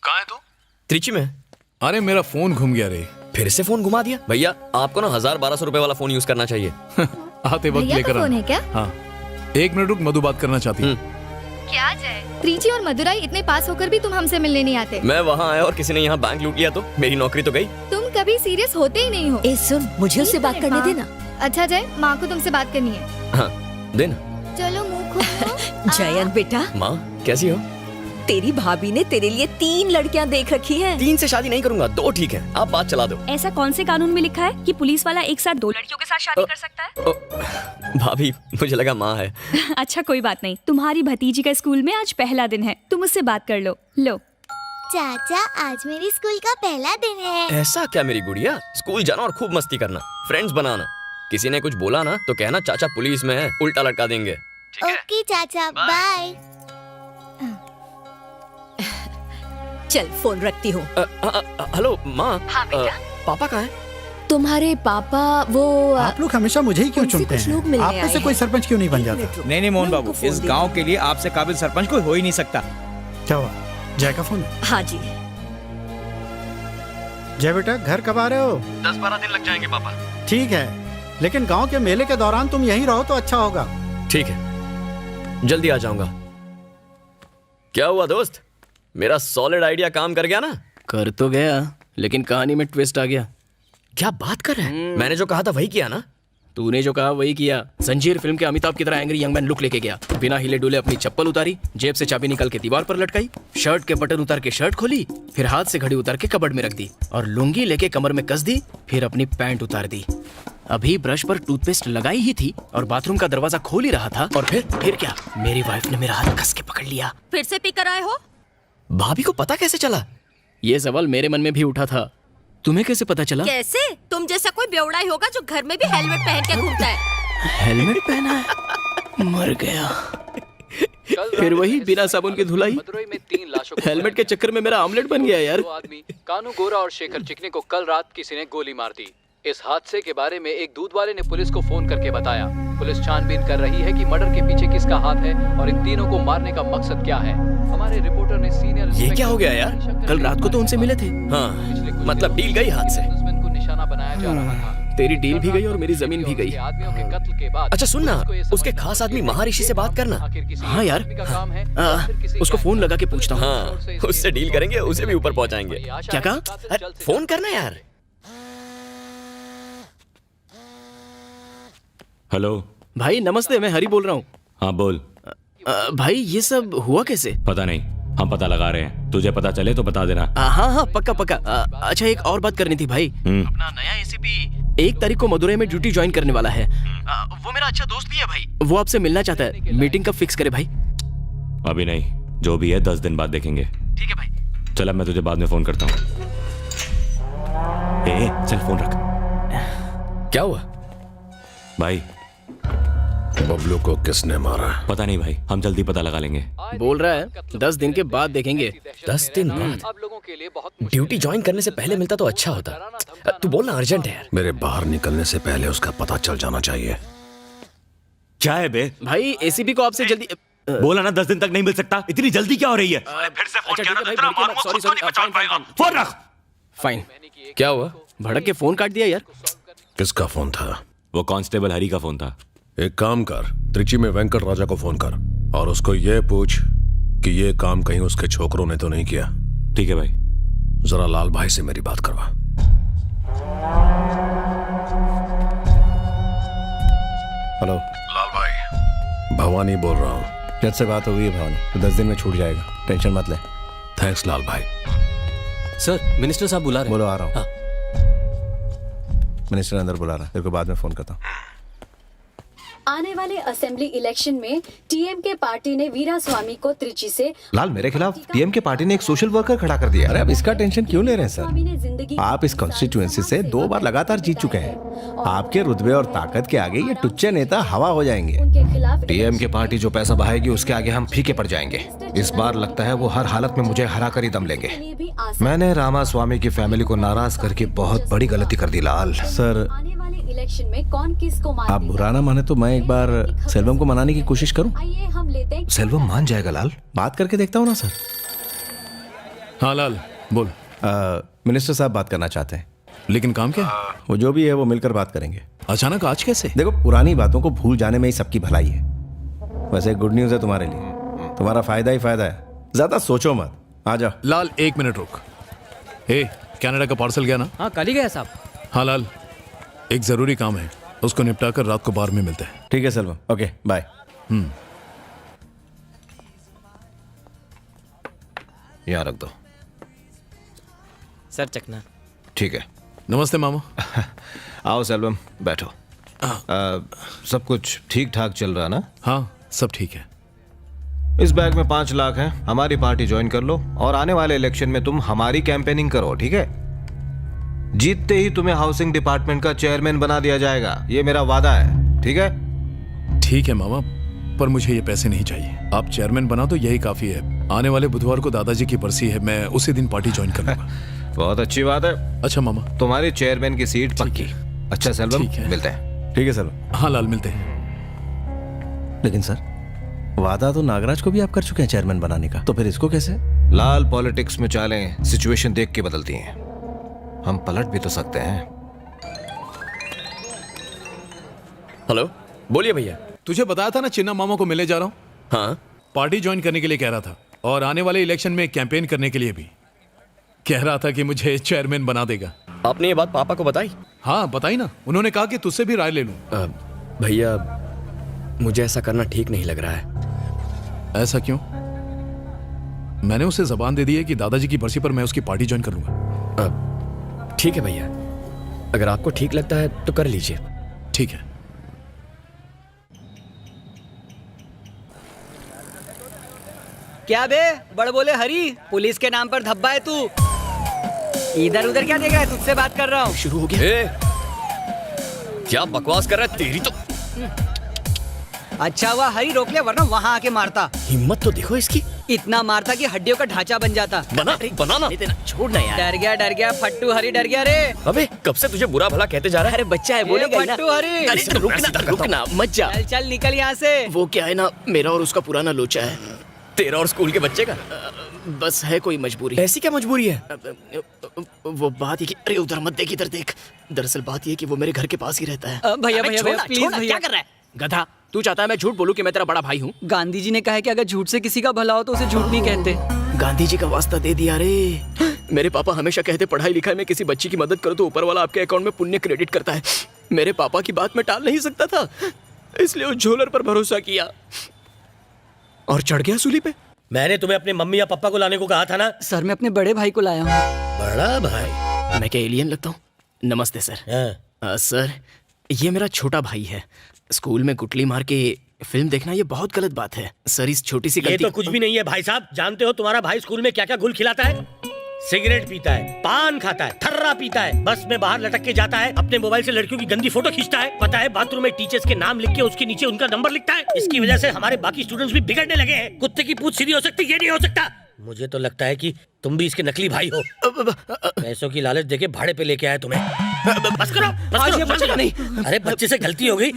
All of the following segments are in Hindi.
कहाँ है तू? त्रिची में। अरे मेरा फोन घूम गया रे। फिर से फोन घुमा दिया? भैया आपको ना 1000-1200 रुपए वाला फोन यूज करना चाहिए। आते वक्त भैया लेकर का फोन है क्या? हाँ, 1 मिनट रुक, मधु बात करना चाहती है। क्या जय, त्रिची और मदुराई इतने पास होकर भी तुम हमसे मिलने नहीं आते। मैं वहाँ आया और किसी ने यहाँ बैंक लूट लिया तो मेरी नौकरी तो गई। तुम कभी सीरियस होते ही नहीं हो। ए सुन, मुझे उससे बात करने देना। अच्छा जय, माँ को तुमसे बात करनी है। हाँ देना। चलो मुँह खोलो। जयंत बेटा, माँ कैसी हो? तेरी भाभी ने तेरे लिए 3 लड़कियां देख रखी हैं। 3 से शादी नहीं करूंगा, 2 ठीक है। आप बात चला दो। ऐसा कौन से कानून में लिखा है कि पुलिस वाला एक साथ 2 लड़कियों के साथ शादी कर सकता है? भाभी मुझे लगा माँ है। अच्छा कोई बात नहीं, तुम्हारी भतीजी का स्कूल में आज पहला दिन है, तुम उससे बात कर लो। लो चाचा, आज मेरी स्कूल का पहला दिन है। ऐसा क्या मेरी गुड़िया? स्कूल जाना और खूब मस्ती करना, फ्रेंड्स बनाना। किसी ने कुछ बोला ना तो कहना चाचा पुलिस में है, उल्टा लटका देंगे। ओके चाचा, बाय। चल फोन रखती हूँ। हेलो माँ। हाँ बेटा। पापा कहाँ हैं? तुम्हारे पापा वो आप लोग हमेशा मुझे ही क्यों उनसे चुनते कुछ लोग हैं? मिलने आप में से आए कोई हैं। सरपंच क्यों नहीं बन जाता? नहीं मोहन मैं बाबू, उनको फोन इस दे गांव दूँ। के लिए आपसे काबिल सरपंच कोई हो ही नहीं सकता। क्या हुआ? जय का फोन है? हाँ जी। जय बेटा, घर कब आ रहे हो? 10-12 दिन लग जाएंगे पापा। ठीक है, लेकिन गांव के मेले के दौरान तुम यहीं रहो तो अच्छा होगा। ठीक है, जल्दी आ जाऊंगा। क्या हुआ दोस्त, मेरा सॉलिड आइडिया काम कर गया ना? कर तो गया, लेकिन कहानी में ट्विस्ट आ गया। क्या बात कर रहे हैं? मैंने जो कहा था वही किया ना? तूने जो कहा वही किया। जंजीर फिल्म के अमिताभ की तरह एंग्री यंग मैन लुक लेके गया। बिना हिले डुले अपनी चप्पल उतारी, जेब से चाबी निकाल के दीवार पर लटकाई, शर्ट के बटन उतार के शर्ट खोली, फिर हाथ से घड़ी उतार के कबर्ड में रख दी और लुंगी लेके कमर में कस दी, फिर अपनी पैंट उतार दी। अभी ब्रश पर टूथपेस्ट लगाई ही थी और बाथरूम का दरवाजा खोल ही रहा था और फिर क्या, मेरी वाइफ ने मेरा हाथ कस के पकड़ लिया। फिर से पीकर आए हो? भाभी को पता कैसे चला? ये सवाल मेरे मन में भी उठा था, तुम्हें कैसे पता चला? कैसे? तुम जैसा कोई बेवड़ा ही होगा जो घर में भी हेलमेट पहन के घूमता है। हेलमेट पहना है? मर गया। फिर वही बिना साबुन की धुलाई। मदुरई में 3 लाशों को हेलमेट के चक्कर में मेरा ऑमलेट बन गया यार। 2 आदमी कानू गोरा और शेखर चिकने को कल रात किसी ने गोली मार दी। इस हादसे के बारे में एक दूध वाले ने पुलिस को फोन करके बताया। पुलिस छानबीन कर रही है कि मर्डर के पीछे किसका हाथ है और इन तीनों को मारने का मकसद क्या है। हमारे रिपोर्टर ने सीनियर ये क्या हो गया यार? कल रात को तो उनसे मिले थे। हाँ, मतलब डील गई हाथ से। दुश्मन को निशाना बनाया जा रहा था। तेरी डील भी गई और मेरी जमीन भी गई। आदमियों के कत्ल के बाद अच्छा सुन ना, उसके खास आदमी महर्षि से बात करना। हाँ यार, उसको फोन लगा के पूछता हूँ। हाँ, उससे डील करेंगे, उसे भी ऊपर पहुंचाएंगे। क्या कहा? अरे, फोन करना यार। हेलो भाई नमस्ते, मैं हरी बोल रहा हूँ। हाँ बोल। भाई ये सब हुआ कैसे? पता नहीं, हम पता लगा रहे हैं। तुझे पता चले तो बता देना। हाँ हाँ पक्का पक्का। अच्छा एक और बात करनी थी भाई। अपना नया एसीपी 1 तारीख को मदुरई में ड्यूटी ज्वाइन करने वाला है। वो मेरा अच्छा दोस्त भी है भाई। वो आपसे मिलना चाहता है, मीटिंग कब फिक्स करे भाई? अभी नहीं, जो भी है 10 दिन बाद देखेंगे। ठीक है भाई। चल अब मैं तुझे बाद में फोन करता हूँ। चल फोन रख। क्या हुआ भाई? बबलू को किसने मारा? पता नहीं भाई, हम जल्दी पता लगा लेंगे। बोल रहा है 10 दिन के बाद देखेंगे। 10 दिन बाद? ड्यूटी ज्वाइन करने से पहले मिलता तो अच्छा होता। तू बोलना अर्जेंट है यार। मेरे बाहर निकलने से पहले उसका पता चल जाना चाहिए। क्या है बे? भाई एसीपी को आपसे जल्दी बोला ना 10 दिन तक नहीं मिल सकता। इतनी जल्दी क्या हो रही है? फिर से फोन किया ना, सॉरी फोन रख। फाइन। क्या हुआ? भड़क के फोन काट दिया यार। किसका फोन था? वो कांस्टेबल हरी का फोन था। एक काम कर, त्रिची में वेंकट राजा को फोन कर और उसको ये पूछ कि ये काम कहीं उसके छोकरों ने तो नहीं किया। ठीक है भाई। जरा लाल भाई से मेरी बात करवा। हेलो लाल भाई, भवानी बोल रहा हूँ। जज से बात हो गई है भवानी, तो 10 दिन में छूट जाएगा, टेंशन मत ले। थैंक्स लाल भाई। सर मिनिस्टर साहब बुला रहे हैं। बोलो आ रहा हूँ। मिनिस्टर अंदर बुला रहा है, तेरे को बाद में फोन करता हूँ। आने वाले असेंबली इलेक्शन में टीएमके पार्टी ने वीरास्वामी को त्रिची से लाल, मेरे खिलाफ टीएमके पार्टी ने एक सोशल वर्कर खड़ा कर दिया। अरे अब इसका टेंशन क्यों ले रहे हैं सर? आप इस कॉन्स्टिट्यूएंसी से 2 बार लगातार जीत चुके हैं। आपके रुतबे और ताकत के आगे ये टुच्चे नेता हवा हो जाएंगे। टीएमके पार्टी जो पैसा बहाएगी उसके आगे हम फीके पड़ जाएंगे। इस बार लगता है वो हर हालत में मुझे हरा कर ही दम लेंगे। मैंने रामास्वामी की फैमिली को नाराज करके बहुत बड़ी गलती कर दी लाल। सर इलेक्शन में कौन किसको आप बुरा ना माने तो मैं एक बार सेल्वम को मनाने की कोशिश करूं। आइए हम लेते हैं। सेल्वम मान जाएगा लाल, बात करके देखता हूं ना सर। हाँ लाल बोल। मिनिस्टर साहब बात करना चाहते हैं। लेकिन काम क्या है? वो जो भी है वो मिलकर बात करेंगे। अचानक आज कैसे? देखो, पुरानी बातों को भूल जाने में ही सबकी भलाई है। वैसे गुड न्यूज़ है तुम्हारे लिए, तुम्हारा फायदा ही फायदा है। ज्यादा सोचो मत, आ जाओ। लाल 1 मिनट रुक। ए, कनाडा का पार्सल गया ना? हाँ कल ही गया साहब। हाँ लाल, एक जरूरी काम है, उसको निपटा कर रात को बार में मिलते हैं। ठीक है सेल्वम, ओके बाय। यहाँ रख दो। सर चकना। ठीक है। नमस्ते मामा। आओ सेल्वम, बैठो। सब कुछ ठीक ठाक चल रहा ना? हाँ सब ठीक है। इस बैग में 5 लाख है, हमारी पार्टी ज्वाइन कर लो और आने वाले इलेक्शन में तुम हमारी कैंपेनिंग करो, ठीक है? जीतते ही तुम्हें हाउसिंग डिपार्टमेंट का चेयरमैन बना दिया जाएगा, ये मेरा वादा है, ठीक है? ठीक है मामा, पर मुझे ये पैसे नहीं चाहिए। आप चेयरमैन बना तो यही काफी है। आने वाले बुधवार को दादाजी की बरसी है, मैं उसी दिन पार्टी ज्वाइन कर लूंगा। बहुत अच्छी बात है। अच्छा मामा, तुम्हारी चेयरमैन की सीट पक्की। अच्छा सेल्वम, मिलते हैं। ठीक है सेल्वम। हाँ लाल, मिलते हैं। लेकिन सर, वादा तो नागराज को भी आप कर चुके हैं चेयरमैन बनाने का, तो फिर इसको कैसे? लाल, पॉलिटिक्स में चालें सिचुएशन देख के बदलती हैं, हम पलट भी तो सकते हैं। हेलो, बोलिए भैया। तुझे बताया था ना चिन्ना मामा को मिलने जा रहा हूँ। हाँ, पार्टी ज्वाइन करने के लिए कह रहा था और आने वाले इलेक्शन में कैंपेन करने के लिए भी कह रहा था कि मुझे चेयरमैन बना देगा। आपने ये बात पापा को बताई? हाँ बताई ना, उन्होंने कहा कि तुझसे भी राय ले लूं। भैया, मुझे ऐसा करना ठीक नहीं लग रहा है। ऐसा क्यों? मैंने उसे जबान दे दी है कि दादाजी की बरसी पर मैं उसकी पार्टी ज्वाइन कर लूंगा। ठीक है भैया, अगर आपको ठीक लगता है तो कर लीजिए। ठीक है। क्या बे बड़ बोले हरी, पुलिस के नाम पर धब्बा है तू। इधर उधर क्या देख रहा है? तुझसे बात कर रहा हूँ। शुरू हो गया। क्या बकवास कर रहा है? तेरी तो अच्छा हुआ हरी रोक लिया, वरना वहाँ आके मारता। हिम्मत तो देखो इसकी। इतना मारता कि हड्डियों का ढांचा बन जाता। बनाना छोड़ना यार। डर गया फट्टू हरी, डर गया रे। अबे कब से तुझे बुरा भला कहते जा रहा है? अरे बच्चा है, बोलेगा ही ना। फट्टू हरी, अरे रुकना मत जा। चल चल निकल यहाँ से। वो क्या है ना, मेरा और उसका पुराना लोचा है। तेरा और स्कूल के बच्चे का? बस है कोई मजबूरी। ऐसी क्या मजबूरी है? वो बात ये कि अरे उधर मत देख, इधर देख। दरअसल बात ये कि वो मेरे घर के पास ही रहता है। भैया प्लीज भैया। क्या कर रहा है गधा? तू चाहता है मैं झूठ बोलूं कि मैं तेरा बड़ा भाई हूँ? गांधी जी ने कहा है कि अगर झूठ से किसी का भला हो तो उसे झूठ नहीं कहते। गांधी जी का वास्ता दे दिया रे। मेरे पापा हमेशा कहते पढ़ाई लिखाई में किसी बच्ची की मदद करो तो ऊपर वाला आपके अकाउंट में पुण्य क्रेडिट करता है। मेरे पापा की बात मैं टाल नहीं सकता था, इसलिए उस झोलर पर भरोसा किया और चढ़ गया सूली पे। मैंने तुम्हें अपने मम्मी या पापा को लाने को कहा था ना? सर मैं अपने बड़े भाई को लाया हूँ। बड़ा भाई? मैं क्या एलियन लगता हूँ? नमस्ते सर। सर ये मेरा छोटा भाई है। स्कूल में गुटली मार के फिल्म देखना ये बहुत गलत बात है सर। इस छोटी सी ये तो कुछ भी नहीं है भाई साहब। जानते हो तुम्हारा भाई स्कूल में क्या क्या गुल खिलाता है? सिगरेट पीता है, पान खाता है, थर्रा पीता है, बस में बाहर लटक के जाता है, अपने मोबाइल से लड़कियों की गंदी फोटो खींचता है, पता है बाथरूम में टीचर्स के नाम लिख के उसके नीचे उनका नंबर लिखता है। इसकी वजह से हमारे बाकी स्टूडेंट्स भी बिगड़ने लगे हैं। कुत्ते की पूंछ सीधी हो सकती, ये नहीं हो सकता। मुझे तो लगता है कि तुम भी इसके नकली भाई हो। पैसों की लालच देके भाड़े पे लेके आया तुम्हें। बस करो। नहीं, अरे बच्चे से गलती हो गई,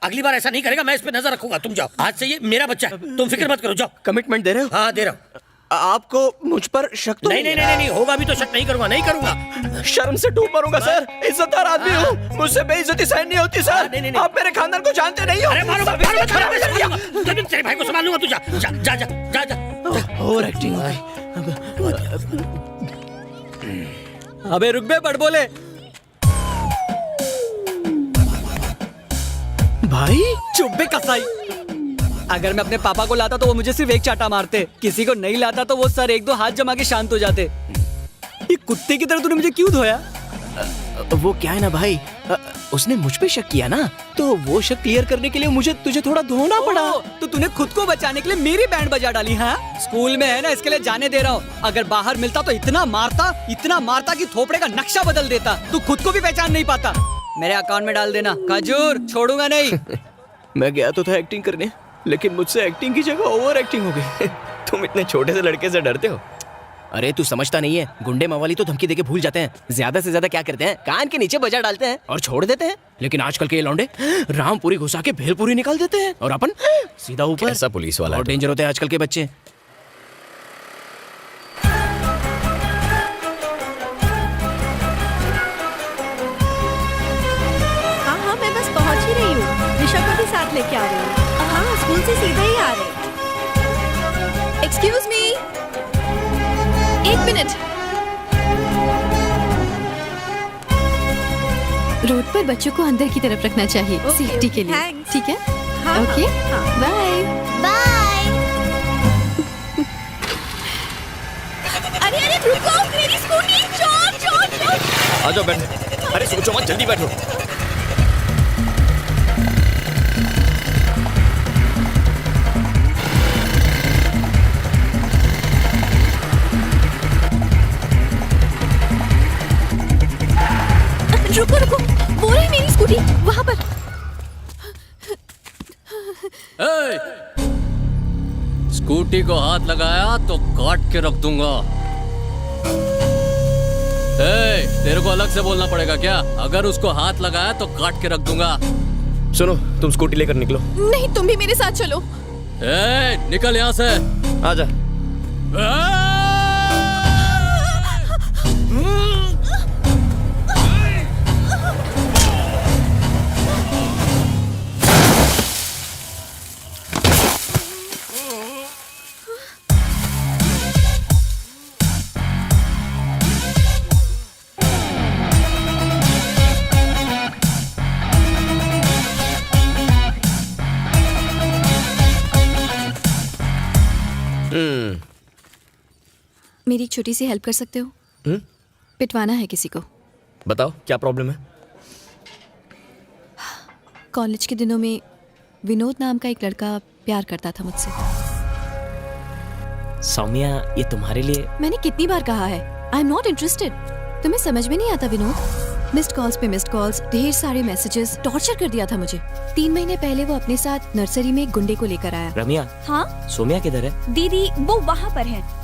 अगली बार ऐसा नहीं करेगा। मैं इस पे नजर रखूंगा। तुम जाओ, आज से ये मेरा बच्चा है, तुम फिक्र मत करो। जाओ। कमिटमेंट दे रहे हो? हाँ दे रहा हूँ। आपको मुझ पर शक तो नहीं होगा भी तो शक नहीं करूंगा, नहीं करूंगा। शर्म से डूब मरूंगा सर। इज्जतदार आदमी हूँ, मुझसे बेइज्जती सहन नहीं होती सर। आप मेरे खानदान को जानते नहीं हो। अरे मारूंगा, तेरे भाई को संभाल लूंगा। तू जा। और एक्टिंग भाई। अबे रुक बे बड़ बोले भाई। चुप बे कसाई। अगर मैं अपने पापा को लाता तो वो मुझे सिर्फ एक चाटा मारते, किसी को नहीं लाता तो वो सर 1-2 हाथ जमा के शांत हो जाते। ये कुत्ते की तरह तूने मुझे क्यों धोया? वो क्या है ना भाई, उसने मुझ पे शक किया ना, तो वो शक क्लियर करने के लिए मुझे तुझे थोड़ा धोना पड़ा। तो तूने खुद को बचाने के लिए मेरी बैंड बजा डाली? हाँ, स्कूल में है ना, इसके लिए जाने दे रहा हूँ। अगर बाहर मिलता तो इतना मारता कि थोपड़े का नक्शा बदल देता। तू खुद को भी पहचान नहीं पाता। मेरे अकाउंट में डाल देना, खजूर छोड़ूंगा नहीं। मैं गया तो था एक्टिंग करने, लेकिन मुझसे एक्टिंग की जगह ओवर एक्टिंग हो गई। तुम इतने छोटे से लड़के से डरते हो? अरे तू समझता नहीं है, गुंडे मवाली तो धमकी देके भूल जाते हैं। ज्यादा से ज्यादा क्या करते हैं, कान के नीचे बजा डालते हैं और छोड़ देते हैं। लेकिन आजकल के ये लौंडे रामपुरी घुसा के भेलपुरी निकाल देते हैं और अपन सीधा ऊपर। ऐसा पुलिस वाला और डेंजर होते हैं आजकल के बच्चे। साथ लेके आ रहे हो? हाँ, स्कूल से सीधा ही आ रहे। एक्सक्यूज मी, एक मिनट। रोड पर बच्चों को अंदर की तरफ रखना चाहिए, सेफ्टी के लिए। ठीक है? Okay, bye bye. अरे अरे रुको, मेरी स्कूटी, चोर चोर चोर। आ जाओ बैठो। अरे सोचो मत, जल्दी बैठो। रुको रुको, वो रही मेरी स्कूटी वहाँ पर। स्कूटी को हाथ लगाया तो काट के रख दूंगा। तेरे को अलग से बोलना पड़ेगा क्या? अगर उसको हाथ लगाया तो काट के रख दूंगा। सुनो, तुम स्कूटी लेकर निकलो। नहीं, तुम भी मेरे साथ चलो। निकल यहाँ से। आजा। मेरी एक छोटी सी हेल्प कर सकते हो? पिटवाना है किसी को। बताओ क्या प्रॉब्लम है? कॉलेज के दिनों में विनोद नाम का एक लड़का प्यार करता था मुझसे। सौम्या, ये तुम्हारे लिए। मैंने कितनी बार कहा है, आई एम नॉट इंटरेस्टेड। तुम्हें समझ में नहीं आता विनोद? मिस्ड कॉल्स पे मिस्ड कॉल्स, ढेर सारे मैसेजेस, टॉर्चर कर दिया था मुझे। 3 महीने पहले वो अपने साथ नर्सरी में एक गुंडे को लेकर आया। रमिया। हाँ? सोम्या किधर है? दीदी वो वहाँ पर है।